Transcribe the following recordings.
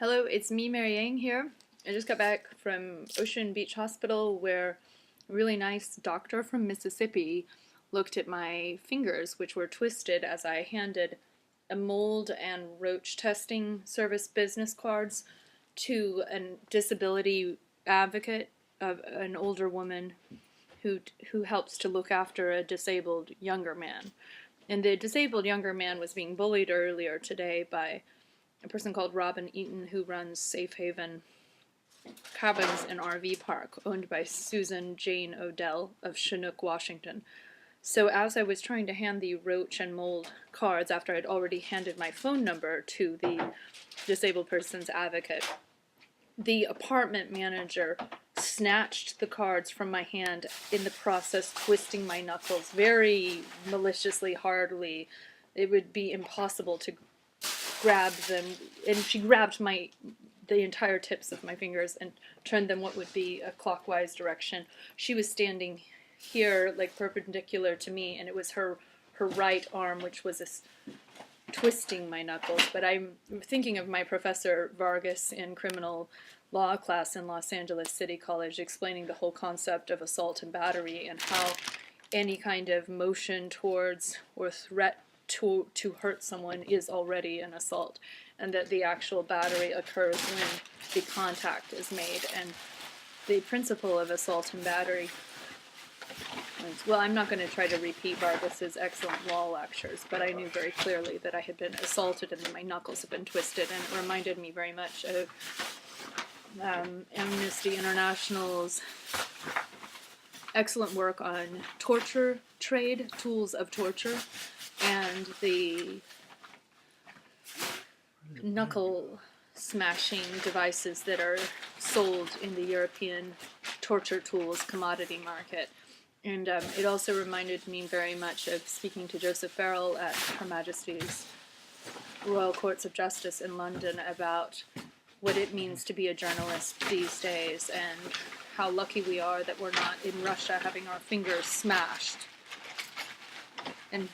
Hello, it's me, Mary Yang here. I just got back from Ocean Beach Hospital where a really nice doctor from Mississippi looked at my fingers, which were twisted as I handed a mold and roach testing service business cards to a disability advocate, of an older woman who helps to look after a disabled younger man. And the disabled younger man was being bullied earlier today by a person called Eaton who runs Safe Haven Cabins and RV Park, owned by Susan Jane Odell of Chinook, Washington. So as I was trying to hand the roach and mold cards after I'd already handed my phone number to the disabled person's advocate, the apartment manager snatched the cards from my hand, in the process twisting my knuckles very maliciously, hardly. It would be impossible to grab them, and she grabbed the entire tips of my fingers and turned them what would be a clockwise direction. She was standing here, like perpendicular to me, and it was her right arm which was twisting my knuckles. But I'm thinking of my professor Vargas in criminal law class in Los Angeles City College, explaining the whole concept of assault and battery, and how any kind of motion towards or threat to hurt someone is already an assault, and that the actual battery occurs when the contact is made. And the principle of assault and battery, well, I'm not going to try to repeat Vargas's excellent law lectures, but I knew very clearly that I had been assaulted and that my knuckles had been twisted, and it reminded me very much of Amnesty International's excellent work on torture trade, tools of torture, and the knuckle smashing devices that are sold in the European torture tools commodity market. And it also reminded me very much of speaking to Joseph Farrell at Her Majesty's Royal Courts of Justice in London about what it means to be a journalist these days, and how lucky we are that we're not in Russia having our fingers smashed. And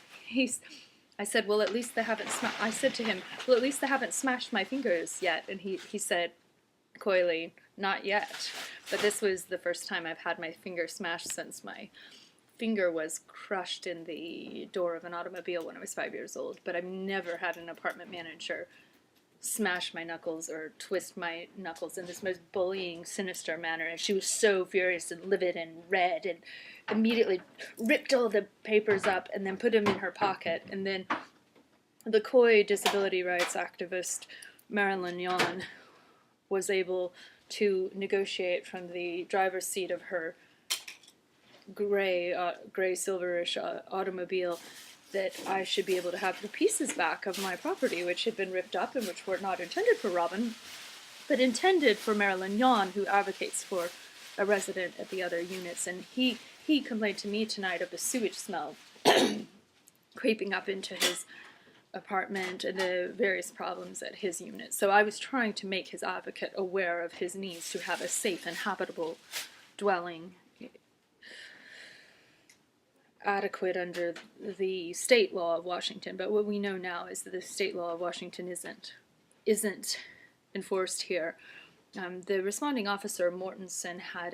I said, well, at least they haven't I said to him, well, at least they haven't smashed my fingers yet. And he said coyly, not yet. But this was the first time I've had my finger smashed since my finger was crushed in the door of an automobile when I was 5 years old. But I've never had an apartment manager smash my knuckles or twist my knuckles in this most bullying, sinister manner. And she was so furious and livid and red, and immediately ripped all the papers up and then put them in her pocket. And then the coy disability rights activist Marilyn Yon was able to negotiate from the driver's seat of her gray silverish automobile that I should be able to have the pieces back of my property, which had been ripped up and which were not intended for Robin, but intended for Marilyn Yon, who advocates for a resident at the other units. And he complained to me tonight of the sewage smell creeping up into his apartment and the various problems at his unit. So I was trying to make his advocate aware of his needs to have a safe and habitable dwelling, adequate under the state law of Washington. But what we know now is that the state law of Washington isn't enforced here. The responding officer, Mortensen, had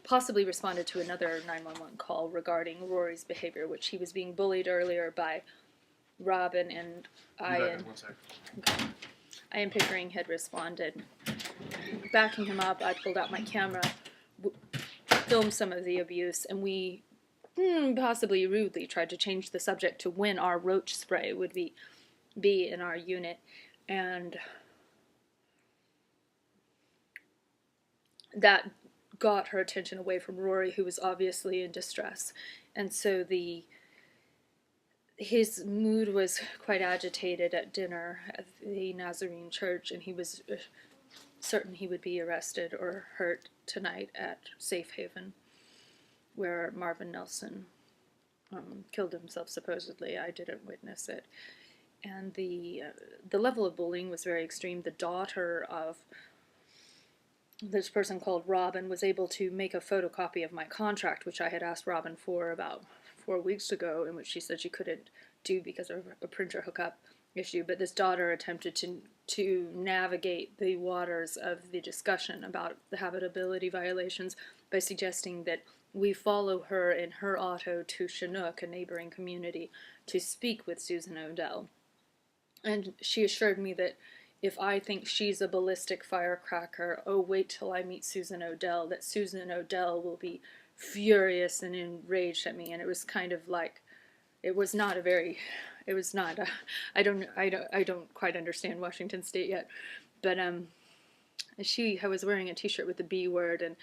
possibly responded to another 911 call regarding Rory's behavior, which he was being bullied earlier by Robin, and Ian Pickering had responded. Backing him up, I pulled out my camera, filmed some of the abuse, and we possibly rudely tried to change the subject to when our roach spray would be in our unit. And that got her attention away from Rory, who was obviously in distress. And so his mood was quite agitated at dinner at the Nazarene church, and he was certain he would be arrested or hurt tonight at Safe Haven, where Marvin Nelson killed himself, supposedly. I didn't witness it. And the level of bullying was very extreme. The daughter of this person called Robin was able to make a photocopy of my contract, which I had asked Robin for about 4 weeks ago, in which she said she couldn't do because of a printer hookup issue. But this daughter attempted to navigate the waters of the discussion about the habitability violations by suggesting that we follow her in her auto to Chinook, a neighboring community, to speak with Susan Odell. And she assured me that if I think she's a ballistic firecracker, oh, wait till I meet Susan Odell, that Susan Odell will be furious and enraged at me. And it was kind of like, it was not a very, it was not, a, I don't quite understand Washington State yet, but I was wearing a t-shirt with the B word, and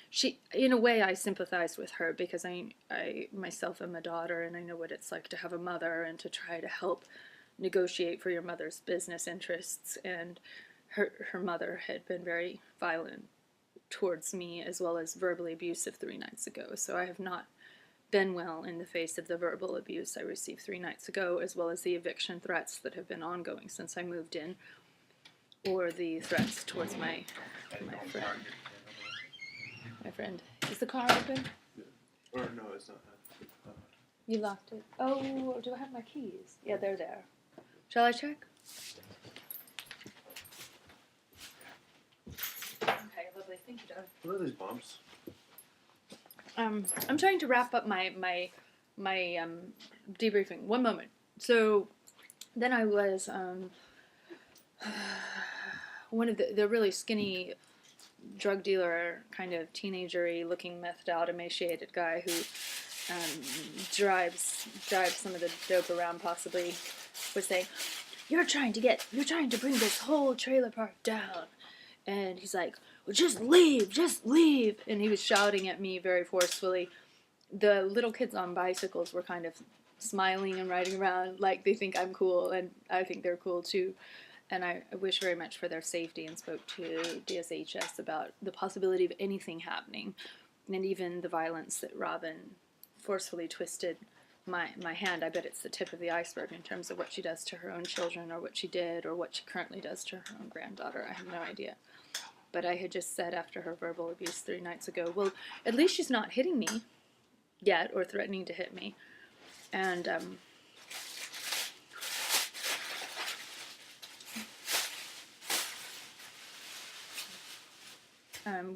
she, in a way, I sympathized with her because I myself am a daughter, and I know what it's like to have a mother and to try to help negotiate for your mother's business interests. And her mother had been very violent towards me, as well as verbally abusive 3 nights ago. So I have not been well in the face of the verbal abuse I received 3 nights ago, as well as the eviction threats that have been ongoing since I moved in, or the threats towards my friend. My friend. Is the car open? Or no, it's not. You locked it. Oh, do I have my keys? Yeah, they're there. Shall I check? Okay, lovely. Thank you, Doug. What are these bumps? I'm trying to wrap up my debriefing. One moment. So then I was one of the really skinny drug dealer, kind of teenager-y looking, methed out, emaciated guy who drives some of the dope around, possibly, was saying, you're trying to bring this whole trailer park down. And he's like, well, just leave. And he was shouting at me very forcefully. The little kids on bicycles were kind of smiling and riding around like they think I'm cool, and I think they're cool too. And I wish very much for their safety, and spoke to DSHS about the possibility of anything happening, and even the violence that Robin forcefully twisted my hand. I bet it's the tip of the iceberg in terms of what she does to her own children, or what she did, or what she currently does to her own granddaughter. I have no idea. But I had just said after her verbal abuse 3 nights ago, well, at least she's not hitting me yet, or threatening to hit me. And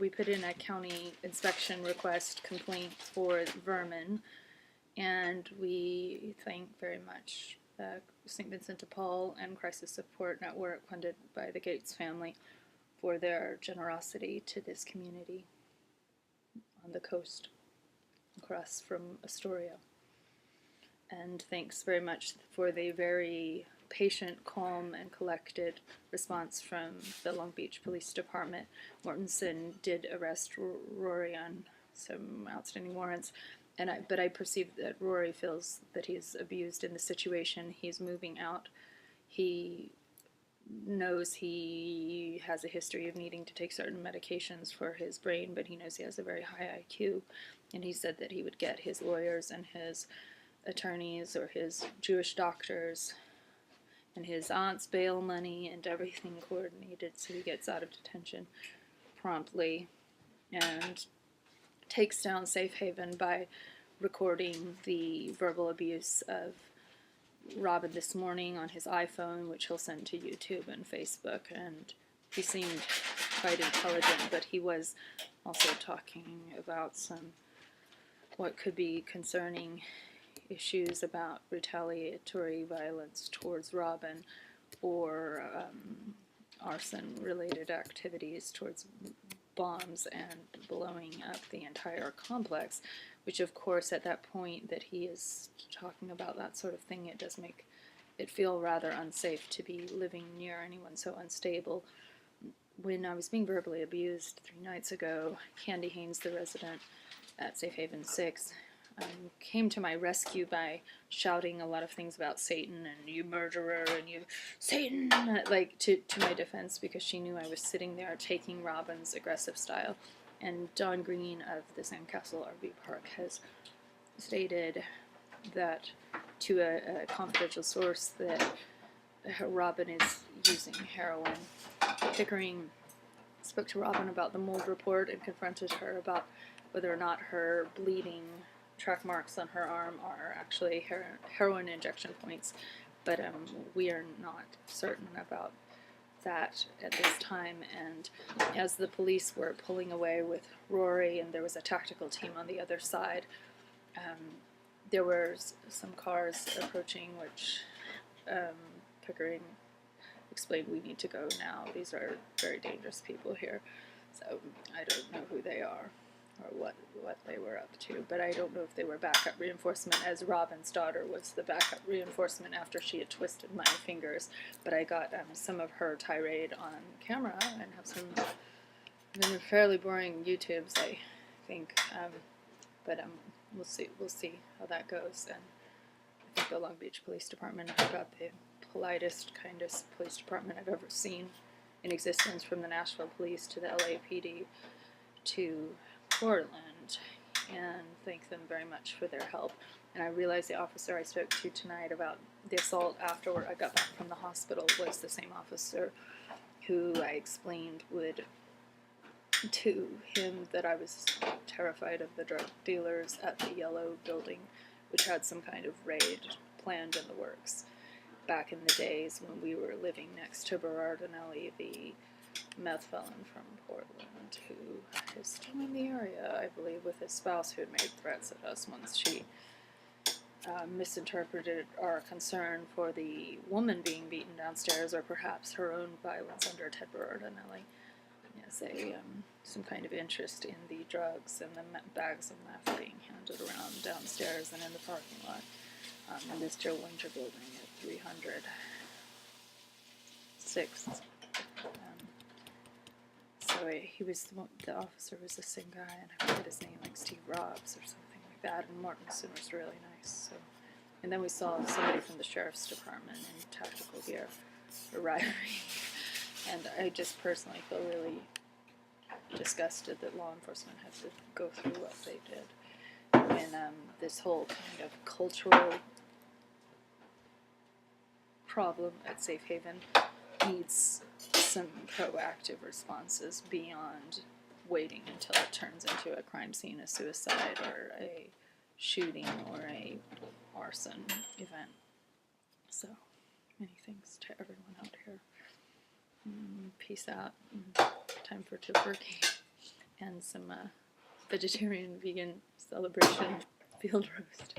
we put in a county inspection request complaint for vermin, and we thank very much St. Vincent de Paul and Crisis Support Network, funded by the Gates family, for their generosity to this community on the coast across from Astoria. And thanks very much for the very patient, calm, and collected response from the Long Beach Police Department. Mortensen did arrest Rory on some outstanding warrants, but I perceive that Rory feels that he's abused in the situation. He's moving out. He knows he has a history of needing to take certain medications for his brain, but he knows he has a very high IQ, and he said that he would get his lawyers and his attorneys or his Jewish doctors and his aunt's bail money and everything coordinated so he gets out of detention promptly, and takes down Safe Haven by recording the verbal abuse of Robin this morning on his iPhone, which he'll send to YouTube and Facebook. And he seemed quite intelligent, but he was also talking about some what could be concerning issues about retaliatory violence towards Robin, or arson-related activities towards bombs and blowing up the entire complex, which of course at that point that he is talking about that sort of thing, it does make it feel rather unsafe to be living near anyone so unstable. When I was being verbally abused 3 nights ago, Candy Haynes, the resident at Safe Haven 6, came to my rescue by shouting a lot of things about Satan and you murderer and you Satan, like to my defense, because she knew I was sitting there taking Robin's aggressive style. And Don Green of the Sandcastle RV Park has stated that to a confidential source that Robin is using heroin. Pickering spoke to Robin about the mold report and confronted her about whether or not her bleeding track marks on her arm are actually heroin injection points, but we are not certain about that at this time, and as the police were pulling away with Rory and there was a tactical team on the other side, there were some cars approaching, which Pickering explained, we need to go now. These are very dangerous people here. So I don't know who they are or what they were up to, but I don't know if they were backup reinforcement, as Robin's daughter was the backup reinforcement after she had twisted my fingers. But I got some of her tirade on camera and have some fairly boring YouTubes, I think. But we'll see how that goes. And I think the Long Beach Police Department have got the politest, kindest police department I've ever seen in existence, from the Nashville Police to the LAPD to Portland, and thank them very much for their help. And I realized the officer I spoke to tonight about the assault after I got back from the hospital was the same officer who I explained would to him that I was terrified of the drug dealers at the Yellow Building, which had some kind of raid planned in the works back in the days when we were living next to Berardinelli, the meth felon from Portland, who is still in the area, I believe, with his spouse, who had made threats at us once she misinterpreted our concern for the woman being beaten downstairs, or perhaps her own violence under Ted Berardinelli, as some kind of interest in the drugs and the bags of meth being handed around downstairs and in the parking lot in this Joe Winter building at 300 6th. So he was the officer was the same guy, and I forget his name, like Steve Robbs or something like that. And Mortensen was really nice. So, and then we saw somebody from the sheriff's department in tactical gear arriving, and I just personally feel really disgusted that law enforcement had to go through what they did when this whole kind of cultural problem at Safe Haven needs some proactive responses beyond waiting until it turns into a crime scene, a suicide, or a shooting, or a arson event. So, many thanks to everyone out here. Peace out. Time for turkey and some vegetarian vegan celebration field roast.